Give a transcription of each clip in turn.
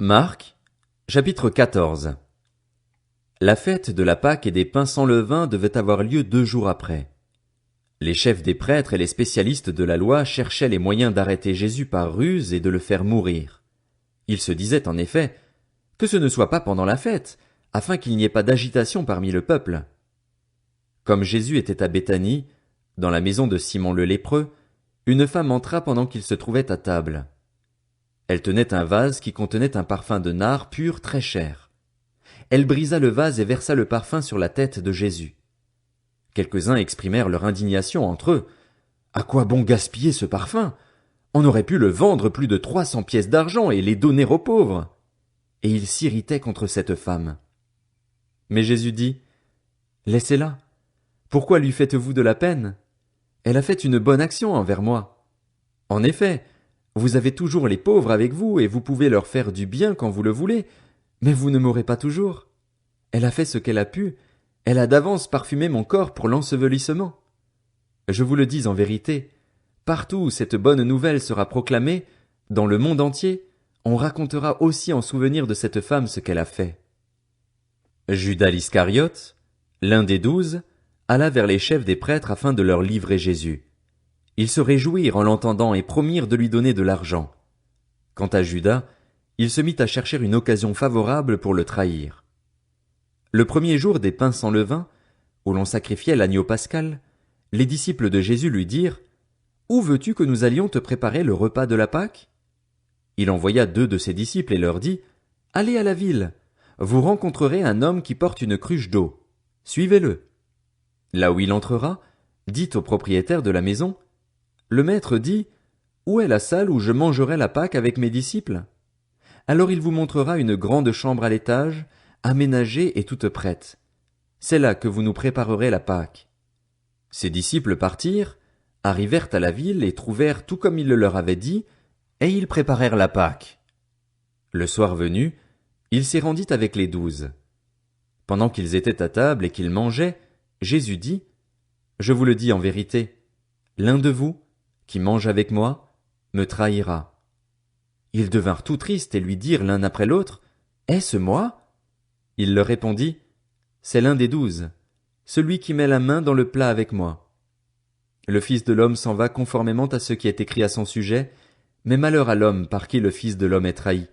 Marc, chapitre 14. La fête de la Pâque et des pains sans levain devait avoir lieu 2 jours après. Les chefs des prêtres et les spécialistes de la loi cherchaient les moyens d'arrêter Jésus par ruse et de le faire mourir. Ils se disaient en effet que ce ne soit pas pendant la fête, afin qu'il n'y ait pas d'agitation parmi le peuple. Comme Jésus était à Béthanie, dans la maison de Simon le lépreux, une femme entra pendant qu'il se trouvait à table. Elle tenait un vase qui contenait un parfum de nard pur très cher. Elle brisa le vase et versa le parfum sur la tête de Jésus. Quelques-uns exprimèrent leur indignation entre eux. « À quoi bon gaspiller ce parfum? On aurait pu le vendre plus de 300 pièces d'argent et les donner aux pauvres. » Et ils s'irritaient contre cette femme. Mais Jésus dit, « Laissez-la. Pourquoi lui faites-vous de la peine? Elle a fait une bonne action envers moi. En effet, vous avez toujours les pauvres avec vous et vous pouvez leur faire du bien quand vous le voulez, mais vous ne m'aurez pas toujours. Elle a fait ce qu'elle a pu, elle a d'avance parfumé mon corps pour l'ensevelissement. Je vous le dis en vérité, partout où cette bonne nouvelle sera proclamée, dans le monde entier, on racontera aussi en souvenir de cette femme ce qu'elle a fait. » Judas l'Iscariote, l'un des 12, alla vers les chefs des prêtres afin de leur livrer Jésus. Ils se réjouirent en l'entendant et promirent de lui donner de l'argent. Quant à Judas, il se mit à chercher une occasion favorable pour le trahir. Le premier jour des pains sans levain, où l'on sacrifiait l'agneau pascal, les disciples de Jésus lui dirent « Où veux-tu que nous allions te préparer le repas de la Pâque ?» Il envoya 2 de ses disciples et leur dit « Allez à la ville, vous rencontrerez un homme qui porte une cruche d'eau. Suivez-le. Là où il entrera, dites au propriétaire de la maison « Le maître dit, où est la salle où je mangerai la Pâque avec mes disciples? Alors il vous montrera une grande chambre à l'étage, aménagée et toute prête. C'est là que vous nous préparerez la Pâque. » Ses disciples partirent, arrivèrent à la ville et trouvèrent tout comme il le leur avait dit, et ils préparèrent la Pâque. Le soir venu, il s'y rendit avec les 12. Pendant qu'ils étaient à table et qu'ils mangeaient, Jésus dit, « Je vous le dis en vérité, l'un de vous, qui mange avec moi, me trahira. » Ils devinrent tout tristes et lui dirent l'un après l'autre, « Est-ce moi? » Il leur répondit, « C'est l'un des 12, celui qui met la main dans le plat avec moi. Le Fils de l'homme s'en va conformément à ce qui est écrit à son sujet, mais malheur à l'homme par qui le Fils de l'homme est trahi.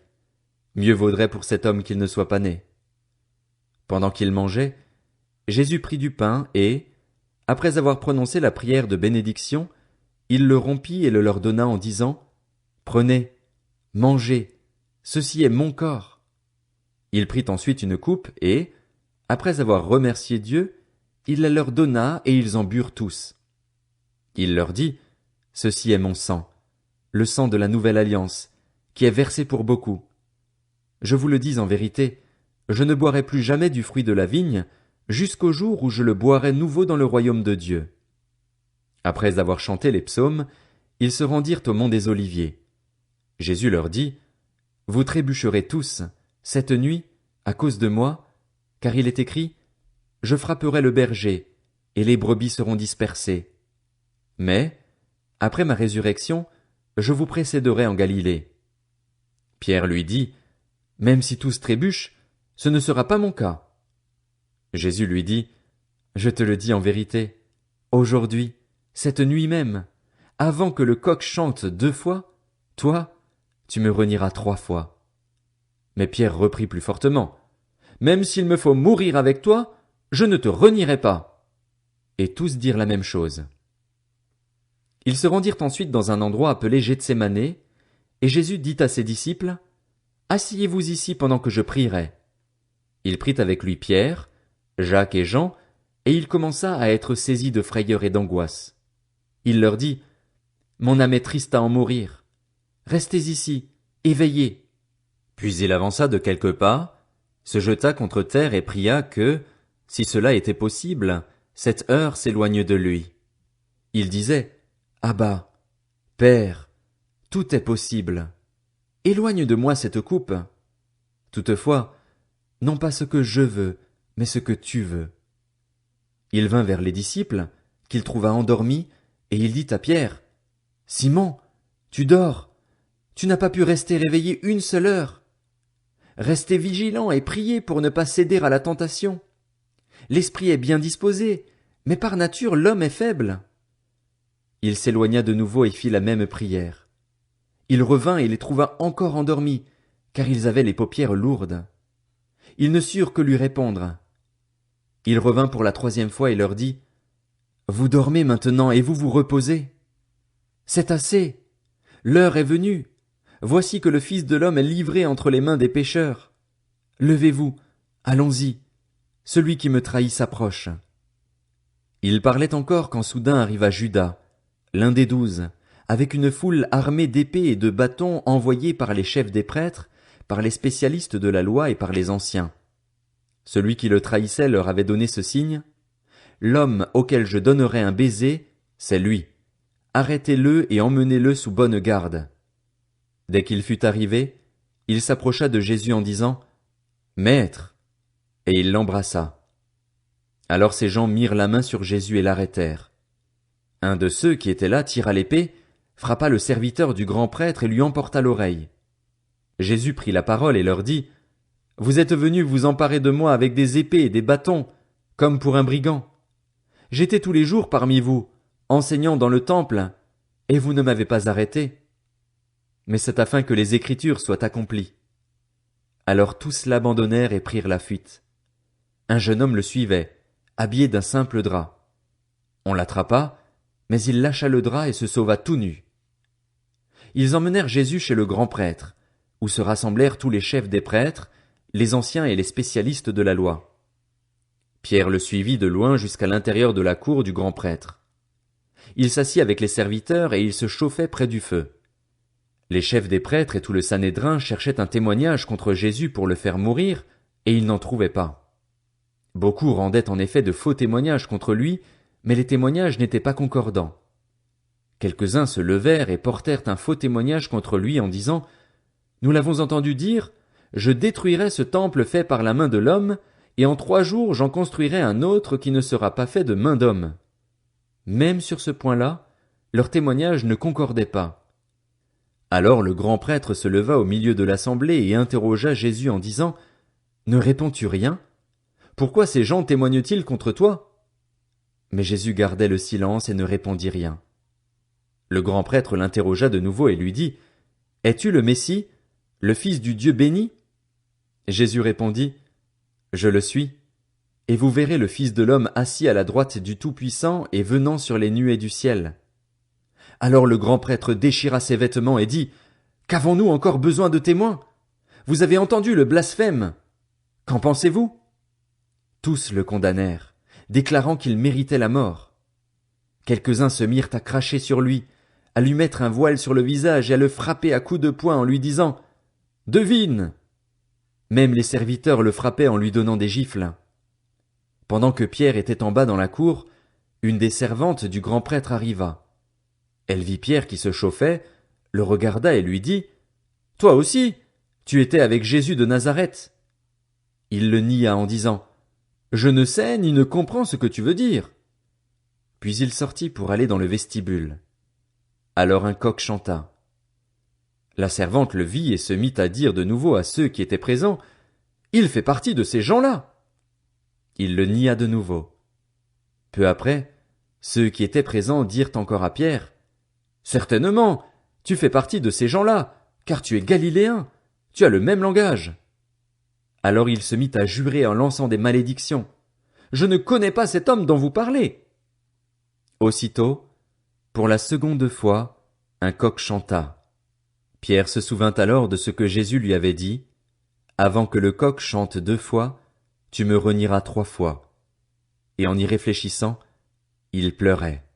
Mieux vaudrait pour cet homme qu'il ne soit pas né. » Pendant qu'ils mangeaient, Jésus prit du pain et, après avoir prononcé la prière de bénédiction, il le rompit et le leur donna en disant, « Prenez, mangez, ceci est mon corps. » Il prit ensuite une coupe et, après avoir remercié Dieu, il la leur donna et ils en burent tous. Il leur dit, « Ceci est mon sang, le sang de la nouvelle alliance, qui est versé pour beaucoup. Je vous le dis en vérité, je ne boirai plus jamais du fruit de la vigne, jusqu'au jour où je le boirai nouveau dans le royaume de Dieu. » Après avoir chanté les psaumes, ils se rendirent au mont des Oliviers. Jésus leur dit, « Vous trébucherez tous, cette nuit, à cause de moi, car il est écrit, « Je frapperai le berger, et les brebis seront dispersées. » Mais, après ma résurrection, je vous précéderai en Galilée. Pierre lui dit, « Même si tous trébuchent, ce ne sera pas mon cas. » Jésus lui dit, « Je te le dis en vérité, aujourd'hui, cette nuit même, avant que le coq chante 2 fois, toi, tu me renieras 3 fois. » Mais Pierre reprit plus fortement, « Même s'il me faut mourir avec toi, je ne te renierai pas. » Et tous dirent la même chose. Ils se rendirent ensuite dans un endroit appelé Gethsémané, et Jésus dit à ses disciples, « Asseyez-vous ici pendant que je prierai. » Il prit avec lui Pierre, Jacques et Jean, et il commença à être saisi de frayeur et d'angoisse. Il leur dit, « Mon âme est triste à en mourir. Restez ici, éveillés. » Puis il avança de quelques pas, se jeta contre terre et pria que, si cela était possible, cette heure s'éloigne de lui. Il disait, « Abba, Père, tout est possible. Éloigne de moi cette coupe. Toutefois, non pas ce que je veux, mais ce que tu veux. » Il vint vers les disciples, qu'il trouva endormis, et il dit à Pierre, « Simon, tu dors, tu n'as pas pu rester réveillé 1 seule heure. Restez vigilants et priez pour ne pas céder à la tentation. L'esprit est bien disposé, mais par nature l'homme est faible. » Il s'éloigna de nouveau et fit la même prière. Il revint et les trouva encore endormis, car ils avaient les paupières lourdes. Ils ne surent que lui répondre. Il revint pour la 3e fois et leur dit: « Vous dormez maintenant et vous vous reposez. C'est assez. L'heure est venue. Voici que le Fils de l'homme est livré entre les mains des pécheurs. Levez-vous, allons-y. Celui qui me trahit s'approche. » Il parlait encore quand soudain arriva Judas, l'un des 12, avec une foule armée d'épées et de bâtons envoyés par les chefs des prêtres, par les spécialistes de la loi et par les anciens. Celui qui le trahissait leur avait donné ce signe: « L'homme auquel je donnerai un baiser, c'est lui. Arrêtez-le et emmenez-le sous bonne garde. » Dès qu'il fut arrivé, il s'approcha de Jésus en disant: « Maître !» Et il l'embrassa. Alors ces gens mirent la main sur Jésus et l'arrêtèrent. Un de ceux qui étaient là tira l'épée, frappa le serviteur du grand prêtre et lui emporta l'oreille. Jésus prit la parole et leur dit: « Vous êtes venus vous emparer de moi avec des épées et des bâtons, comme pour un brigand. J'étais tous les jours parmi vous, enseignant dans le temple, et vous ne m'avez pas arrêté. Mais c'est afin que les Écritures soient accomplies. » Alors tous l'abandonnèrent et prirent la fuite. Un jeune homme le suivait, habillé d'un simple drap. On l'attrapa, mais il lâcha le drap et se sauva tout nu. Ils emmenèrent Jésus chez le grand prêtre, où se rassemblèrent tous les chefs des prêtres, les anciens et les spécialistes de la loi. Pierre le suivit de loin jusqu'à l'intérieur de la cour du grand prêtre. Il s'assit avec les serviteurs et il se chauffait près du feu. Les chefs des prêtres et tout le Sanhédrin cherchaient un témoignage contre Jésus pour le faire mourir, et ils n'en trouvaient pas. Beaucoup rendaient en effet de faux témoignages contre lui, mais les témoignages n'étaient pas concordants. Quelques-uns se levèrent et portèrent un faux témoignage contre lui en disant: « Nous l'avons entendu dire: je détruirai ce temple fait par la main de l'homme, et en 3 jours j'en construirai un autre qui ne sera pas fait de main d'homme. » Même sur ce point-là, leurs témoignages ne concordaient pas. Alors le grand prêtre se leva au milieu de l'assemblée et interrogea Jésus en disant: « Ne réponds-tu rien? Pourquoi ces gens témoignent-ils contre toi? » Mais Jésus gardait le silence et ne répondit rien. Le grand prêtre l'interrogea de nouveau et lui dit: « Es-tu le Messie, le Fils du Dieu béni? » Jésus répondit: « Je le suis. Et vous verrez le Fils de l'homme assis à la droite du Tout-Puissant et venant sur les nuées du ciel. » Alors le grand prêtre déchira ses vêtements et dit: « Qu'avons-nous encore besoin de témoins? Vous avez entendu le blasphème. Qu'en pensez-vous? » Tous le condamnèrent, déclarant qu'il méritait la mort. Quelques-uns se mirent à cracher sur lui, à lui mettre un voile sur le visage et à le frapper à coups de poing en lui disant: « Devine !» Même les serviteurs le frappaient en lui donnant des gifles. Pendant que Pierre était en bas dans la cour, une des servantes du grand prêtre arriva. Elle vit Pierre qui se chauffait, le regarda et lui dit: « Toi aussi, tu étais avec Jésus de Nazareth. » Il le nia en disant: « Je ne sais ni ne comprends ce que tu veux dire. » Puis il sortit pour aller dans le vestibule. Alors un coq chanta. La servante le vit et se mit à dire de nouveau à ceux qui étaient présents: « Il fait partie de ces gens-là. » Il le nia de nouveau. Peu après, ceux qui étaient présents dirent encore à Pierre: « Certainement, tu fais partie de ces gens-là, car tu es galiléen, tu as le même langage. » Alors il se mit à jurer en lançant des malédictions: « Je ne connais pas cet homme dont vous parlez. » Aussitôt, pour la 2e fois, un coq chanta. Pierre se souvint alors de ce que Jésus lui avait dit: « Avant que le coq chante 2 fois, tu me renieras 3 fois. » Et en y réfléchissant, il pleurait.